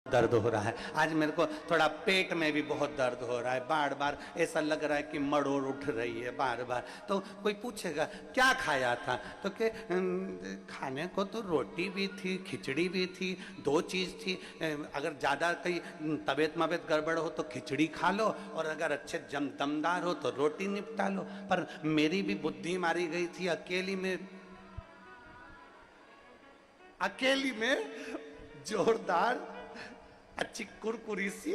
दर्द हो रहा है। आज मेरे को थोड़ा पेट में भी बहुत दर्द हो रहा है, बार बार ऐसा लग रहा है कि मरोड़ उठ रही है बार बार। तो कोई पूछेगा क्या खाया था, तो कि खाने को तो रोटी भी थी, खिचड़ी भी थी, दो चीज़ थी। अगर ज़्यादा कहीं तबीयत मबीयत गड़बड़ हो तो खिचड़ी खा लो, और अगर अच्छे दमदार हो तो रोटी निपटा लो। पर मेरी भी बुद्धि मारी गई थी, अकेली में जोरदार अच्छी कुरकुरी सी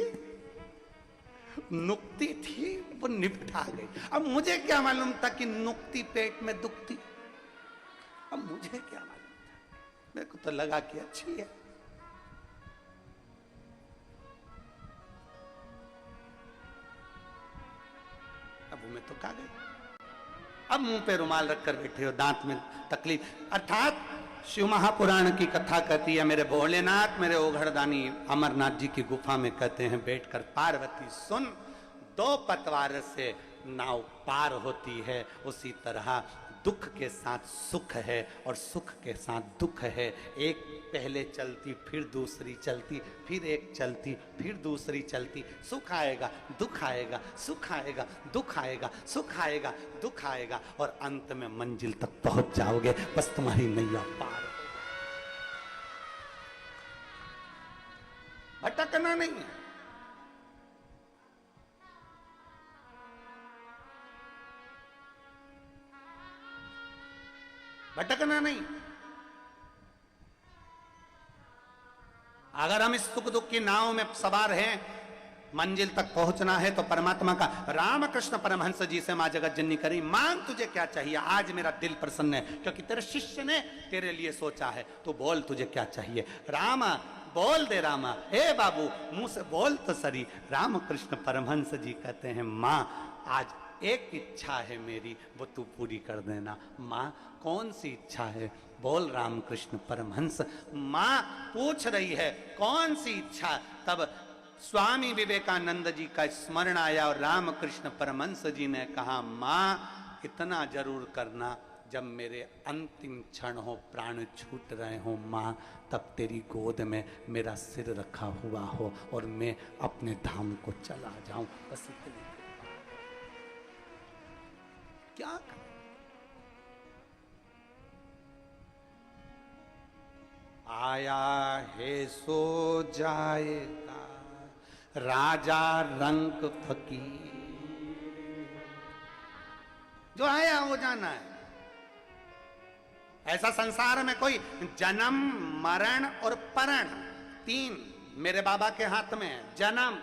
नुक्ती थी, वो निपटा गई। अब मुझे क्या मालूम था कि नुक्ती पेट में दुखती, अब मुझे क्या मालूम था, मेरे को तो लगा कि अच्छी है। अब वो मैं तो खा गई। अब मुंह पे रुमाल रखकर बैठे हो, दांत में तकलीफ। अर्थात शिव महापुराण की कथा कहती है, मेरे भोलेनाथ, मेरे ओघड़दानी अमरनाथ जी की गुफा में कहते हैं बैठकर, पार्वती सुन, दो पतवार से नाव पार होती है, उसी तरह दुख के साथ सुख है और सुख के साथ दुख है। एक पहले चलती, फिर दूसरी चलती, फिर एक चलती, फिर दूसरी चलती। सुख आएगा, दुख आएगा, सुख आएगा, दुख आएगा, सुख आएगा, दुख आएगा, और अंत में मंजिल तक पहुंच जाओगे। बस तुम्हारी नैया पार हो, भटकना नहीं है। भटकना नहीं। अगर हम इस सुख दुख की नाव में सवार हैं, मंजिल तक पहुंचना है तो परमात्मा का, रामकृष्ण परमहंस जी से मां जगत जननी करी, मांग तुझे क्या चाहिए, आज मेरा दिल प्रसन्न है क्योंकि तेरे शिष्य ने तेरे लिए सोचा है, तो बोल तुझे क्या चाहिए। रामा बोल दे, रामा, हे बाबू मुंह से बोल तो सरी। रामकृष्ण परमहंस जी कहते हैं, मां आज एक इच्छा है मेरी, वो तू पूरी कर देना। मां कौन सी इच्छा है, बोल रामकृष्ण परमहंस। मां पूछ रही है कौन सी इच्छा। तब स्वामी विवेकानंद जी का स्मरण आया और रामकृष्ण परमहंस जी ने कहा, मां इतना जरूर करना, जब मेरे अंतिम क्षण हो, प्राण छूट रहे हो मां, तब तेरी गोद में मेरा सिर रखा हुआ हो और मैं अपने धाम को चला जाऊं। बस इतनी क्या कर? आया है सो जाएगा राजा रंग फकीर, जो आया वो जाना है। ऐसा संसार में कोई जन्म, मरण और परण, तीन मेरे बाबा के हाथ में है। जन्म,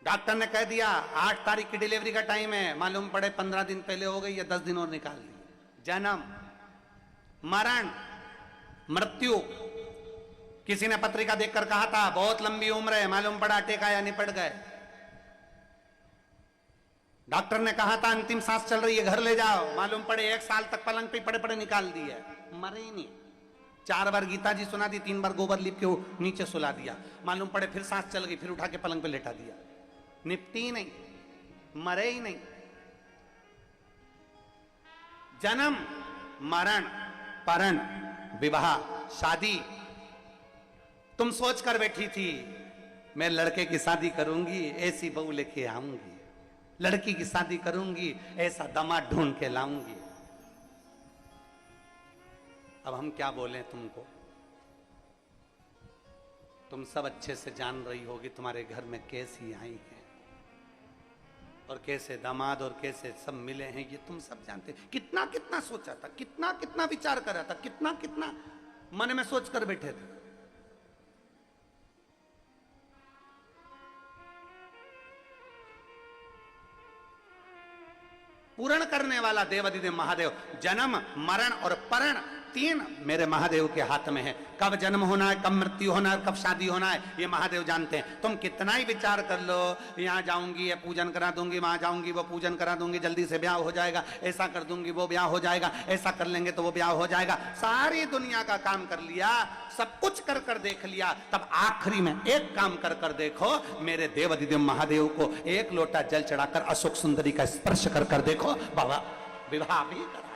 डॉक्टर ने कह दिया 8 तारीख की डिलीवरी का टाइम है, मालूम पड़े 15 दिन पहले हो गई या 10 दिन और निकाल दी। जन्म। मरण, मृत्यु, किसी ने पत्रिका देखकर कहा था बहुत लंबी उम्र है, मालूम पड़ा अटैक आया, निपट गए। डॉक्टर ने कहा था अंतिम सांस चल रही है, घर ले जाओ, मालूम पड़े 1 साल तक पलंग पे पड़े पड़े निकाल दिए, मरे ही नहीं। 4 बार गीता जी सुना दी, 3 बार गोबर लिप के नीचे सुला दिया, मालूम पड़े फिर सांस चल गई, फिर उठा के पलंग पे लेटा दिया, निपटी ही नहीं, मरे ही नहीं। जन्म, मरण, परण, विवाह, शादी। तुम सोच कर बैठी थी मैं लड़के की शादी करूंगी, ऐसी बहू लेके आऊंगी, लड़की की शादी करूंगी, ऐसा दामाद ढूंढ के लाऊंगी। अब हम क्या बोलें तुमको, तुम सब अच्छे से जान रही होगी तुम्हारे घर में कैसी आई है और कैसे दामाद और कैसे सब मिले हैं, ये तुम सब जानते। कितना कितना सोचा था, कितना कितना विचार करा था, कितना कितना मन में सोच कर बैठे थे। पूर्ण करने वाला देवाधिदेव महादेव, जन्म, मरण और परण, तीन मेरे महादेव के हाथ में है। कब जन्म होना है, कब मृत्यु होना है, कब शादी होना है, ये महादेव जानते हैं। तुम कितना ही विचार कर लो, यहाँ जाऊंगी ये पूजन करा दूंगी, वहां जाऊंगी वो पूजन करा दूंगी, जल्दी से ब्याह हो जाएगा, ऐसा कर दूंगी वो ब्याह हो जाएगा, ऐसा कर लेंगे तो वो ब्याह हो जाएगा। सारी दुनिया का काम कर लिया, सब कुछ कर कर देख लिया, तब आखिरी में एक काम कर कर देखो, मेरे देवाधिदेव महादेव को एक लोटा जल चढ़ाकर अशोक सुंदरी का स्पर्श कर कर देखो, बाबा विवाह भी करा।